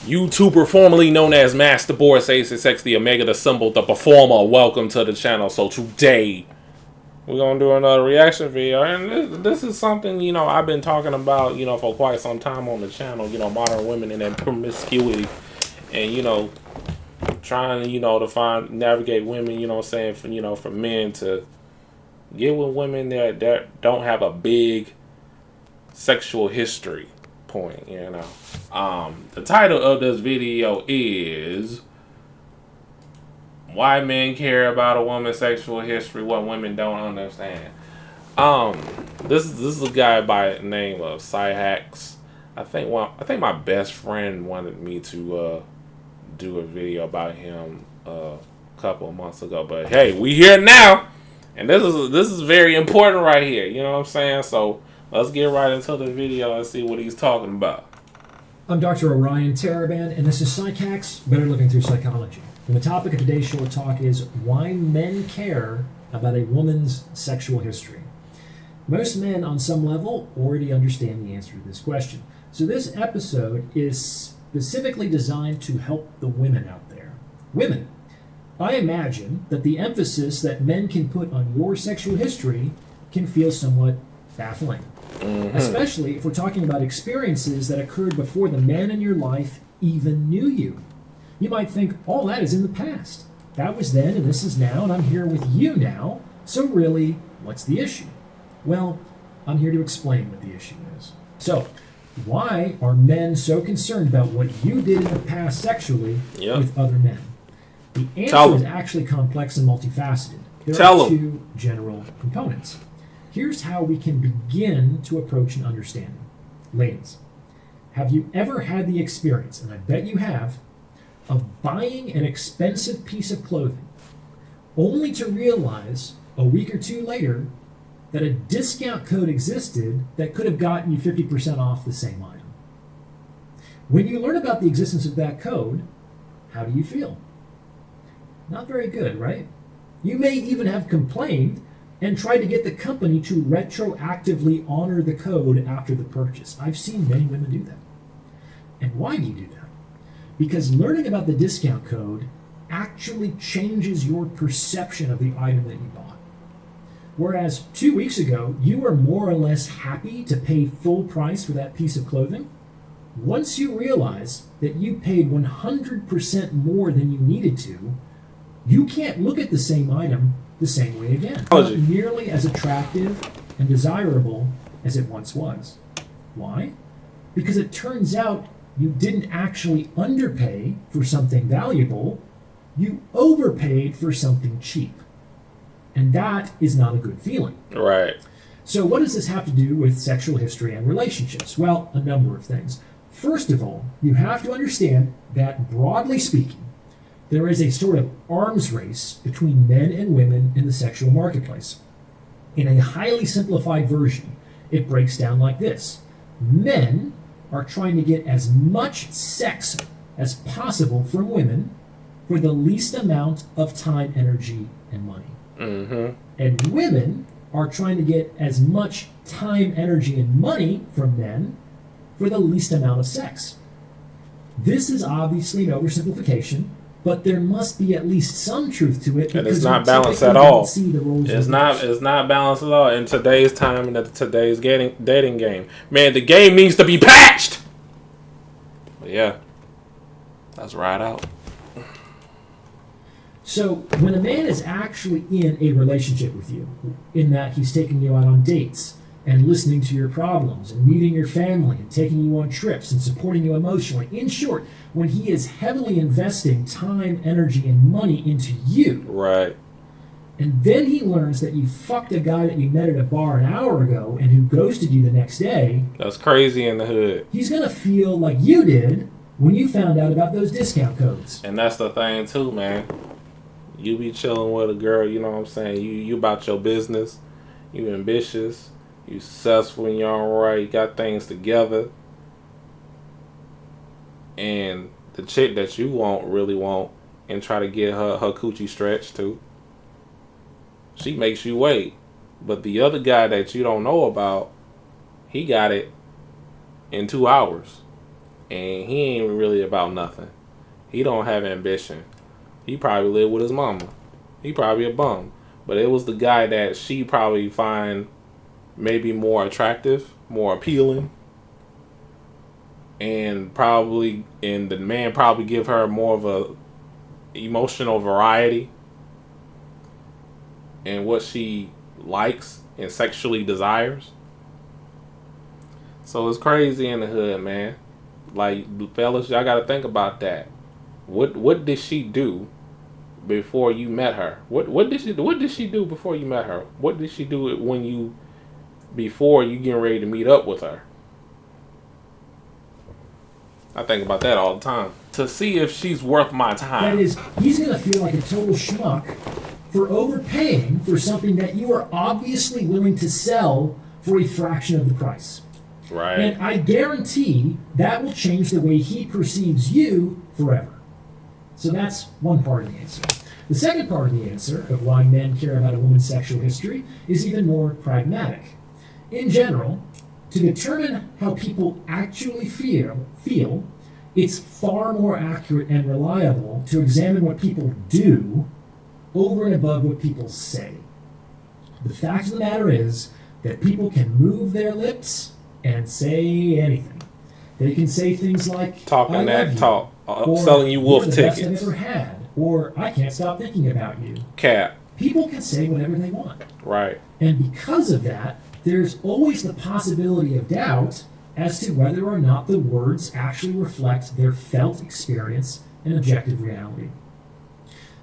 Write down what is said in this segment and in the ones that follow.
YouTuber formerly known as MasterBoris, Ace the Omega, the symbol, the performer. Welcome to the channel. So today, we're going to do another reaction video. And this is something, you know, I've been talking about, you know, for quite some time on the channel. You know, modern women and their promiscuity. And, you know, trying, you know, to navigate women, you know what I'm saying, for, you know, for men to get with women that don't have a big sexual history point, you know. The title of this video is Why Men Care About a Woman's Sexual History, What Women Don't Understand. This is a guy by the name of Cyhax. I think my best friend wanted me to do a video about him a couple of months ago, but hey, we here now, and this is very important right here, you know what I'm saying? So let's get right into the video and see what he's talking about. I'm Dr. Orion Taraban, and this is Cyhax, Better Living Through Psychology. And the topic of today's short talk is why men care about a woman's sexual history. Most men, on some level, already understand the answer to this question. So this episode is specifically designed to help the women out there. Women, I imagine that the emphasis that men can put on your sexual history can feel somewhat baffling. Especially if we're talking about experiences that occurred before the man in your life even knew you. You might think, all that is in the past. That was then and this is now, and I'm here with you now. So really, what's the issue? Well, I'm here to explain what the issue is. So, why are men so concerned about what you did in the past sexually with other men? The answer is actually complex and multifaceted. There are two general components. Here's how we can begin to approach an understanding. Ladies, have you ever had the experience, and I bet you have, of buying an expensive piece of clothing only to realize a week or two later that a discount code existed that could have gotten you 50% off the same item? When you learn about the existence of that code, how do you feel? Not very good, right? You may even have complained and tried to get the company to retroactively honor the code after the purchase. I've seen many women do that. And why do you do that? Because learning about the discount code actually changes your perception of the item that you bought. Whereas 2 weeks ago, you were more or less happy to pay full price for that piece of clothing, once you realize that you paid 100% more than you needed to, you can't look at the same item the same way again. Not nearly as attractive and desirable as it once was. Why? Because it turns out you didn't actually underpay for something valuable, you overpaid for something cheap. And that is not a good feeling. Right. So what does this have to do with sexual history and relationships? Well, a number of things. First of all, you have to understand that, broadly speaking, there is a sort of arms race between men and women in the sexual marketplace. In a highly simplified version, it breaks down like this. Men are trying to get as much sex as possible from women for the least amount of time, energy, and money. And women are trying to get as much time, energy, and money from men for the least amount of sex. This is obviously an oversimplification, but there must be at least some truth to it. And it's not balanced at all. It's not balanced at all in today's time and today's dating game. Man, the game needs to be patched. But yeah, let's ride out. So when a man is actually in a relationship with you, in that he's taking you out on dates and listening to your problems and meeting your family and taking you on trips and supporting you emotionally, in short, when he is heavily investing time, energy, and money into you, right? And then he learns that you fucked a guy that you met at a bar an hour ago and who ghosted you the next day. That's crazy in the hood. He's going to feel like you did when you found out about those discount codes. And that's the thing too, man. You be chilling with a girl, you know what I'm saying? You about your business. You ambitious. You successful in your own right. You got things together. And the chick that you really want, and try to get her coochie stretched too, she makes you wait. But the other guy that you don't know about, he got it in 2 hours. and he ain't really about nothing. He don't have ambition. He probably lived with his mama. He probably a bum. But it was the guy that she probably find maybe more attractive, more appealing, and the man probably give her more of a emotional variety in what she likes and sexually desires. So it's crazy in the hood, man. Like, fellas, y'all gotta think about that. What did she do before you met her? What did she do before you met her? What did she do before you getting ready to meet up with her? I think about that all the time. To see if she's worth my time. That is, he's going to feel like a total schmuck for overpaying for something that you are obviously willing to sell for a fraction of the price. Right. And I guarantee that will change the way he perceives you forever. So that's one part of the answer. The second part of the answer of why men care about a woman's sexual history is even more pragmatic. In general, to determine how people actually feel, it's far more accurate and reliable to examine what people do over and above what people say. The fact of the matter is that people can move their lips and say anything. They can say things like, talking I that love you, talk, or, selling you wolf you're the best tickets. I've ever had, or I can't stop thinking about you. Cap. People can say whatever they want. Right. And because of that, there's always the possibility of doubt as to whether or not the words actually reflect their felt experience and objective reality.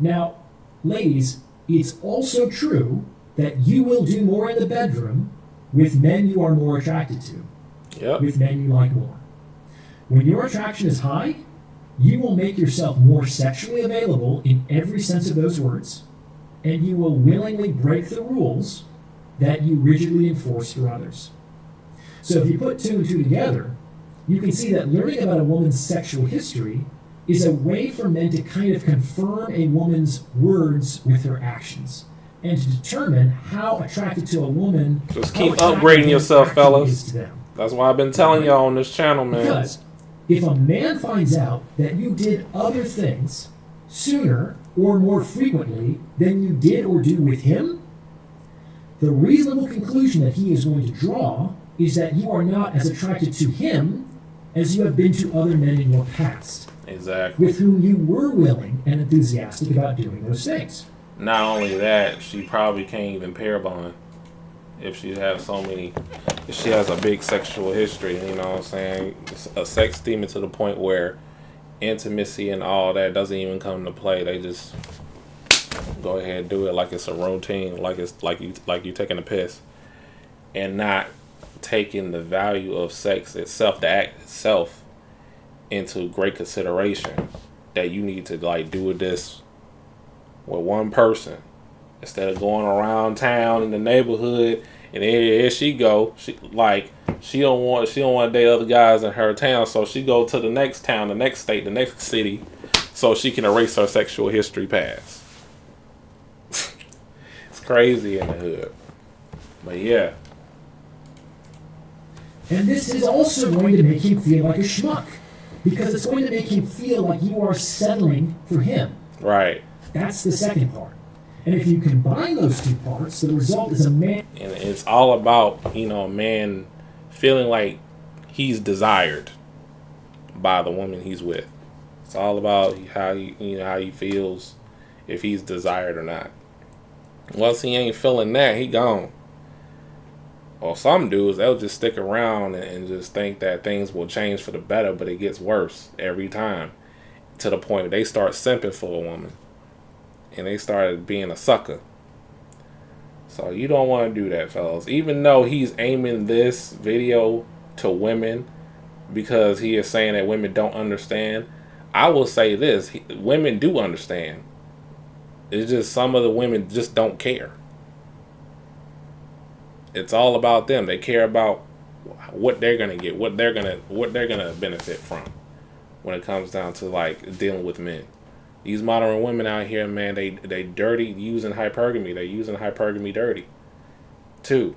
Now, ladies, it's also true that you will do more in the bedroom with men you are more attracted to, Yep. with men you like more. When your attraction is high, you will make yourself more sexually available in every sense of those words, and you will willingly break the rules that you rigidly enforce for others. So if you put two and two together, you can see that learning about a woman's sexual history is a way for men to kind of confirm a woman's words with her actions, and to determine how attracted to a woman. Just keep upgrading yourself, fellas. To them. That's why I've been telling y'all on this channel, man. Because if a man finds out that you did other things sooner or more frequently than you did or do with him, the reasonable conclusion that he is going to draw is that you are not as attracted to him as you have been to other men in your past. Exactly. With whom you were willing and enthusiastic about doing those things. Not only that, she probably can't even pair bond if she has if she has a big sexual history, you know what I'm saying? It's a sex demon to the point where intimacy and all that doesn't even come into play. They just go ahead and do it like it's a routine, like it's like you taking a piss, and not taking the value of sex itself, the act itself, into great consideration. That you need to like do this with one person instead of going around town in the neighborhood and here she go. She don't want to date other guys in her town, so she go to the next town, the next state, the next city, so she can erase her sexual history past. It's crazy in the hood, but yeah. And this is also going to make him feel like a schmuck, because it's going to make him feel like you are settling for him. Right. That's the second part. And if you combine those two parts, the result is a man. And it's all about, a man feeling like he's desired by the woman he's with. It's all about how he feels, if he's desired or not. Once he ain't feeling that, he gone. Or some dudes, they'll just stick around and just think that things will change for the better, but it gets worse every time. To the point they start simping for a woman. And they started being a sucker. So you don't want to do that, fellas. Even though he's aiming this video to women because he is saying that women don't understand, I will say this. Women do understand. It's just some of the women just don't care. It's all about them. They care about what they're going to get, what they're going to benefit from when it comes down to like dealing with men. These modern women out here, man, they dirty using hypergamy. They're using hypergamy dirty, too.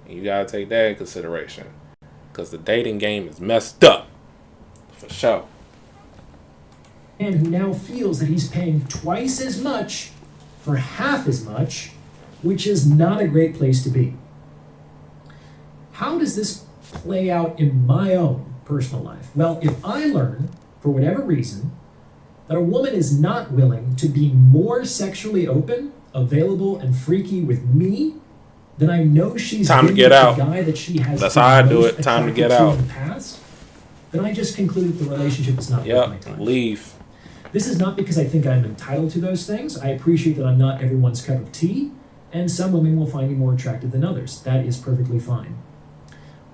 And you gotta take that in consideration, because the dating game is messed up. For sure. And who now feels that he's paying twice as much for half as much, which is not a great place to be. How does this play out in my own personal life? Well, if I learn, for whatever reason, that a woman is not willing to be more sexually open, available, and freaky with me, then I know she's time to been get with out. the guy that she has That's how I do most it. Time to get attracted out. in the past. Then I just conclude that the relationship is not worth my Yep. time. Leave. This is not because I think I'm entitled to those things. I appreciate that I'm not everyone's cup of tea, and some women will find me more attractive than others. That is perfectly fine.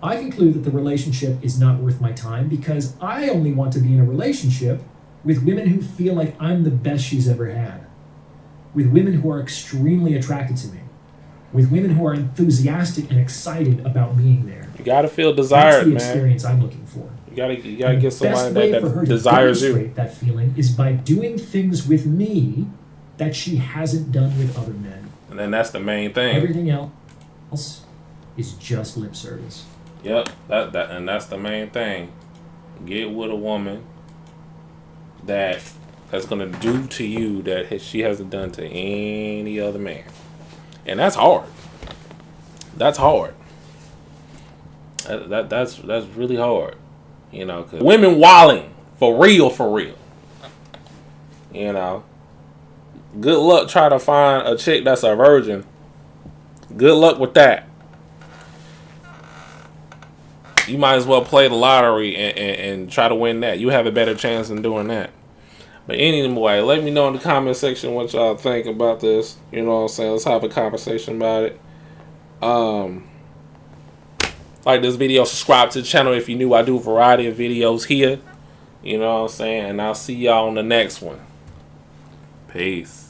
I conclude that the relationship is not worth my time because I only want to be in a relationship with women who feel like I'm the best she's ever had, with women who are extremely attracted to me, with women who are enthusiastic and excited about being there. You gotta feel desired, That's the man. experience I'm looking for. You gotta And get the best somebody way for that her desires to you. demonstrate that feeling is by doing things with me that she hasn't done with other men. And then that's the main thing. Everything else is just lip service. Yep. And that's the main thing. Get with a woman that's gonna do to you that she hasn't done to any other man. And that's hard. That's hard. That's really hard. You know, 'cause women wilding for real. You know, good luck trying to find a chick that's a virgin. Good luck with that. You might as well play the lottery and try to win that. You have a better chance than doing that. But anyway, let me know in the comment section what y'all think about this. You know what I'm saying? Let's have a conversation about it. Like this video, subscribe to the channel if you're new. I do a variety of videos here. You know what I'm saying? And I'll see y'all on the next one. Peace.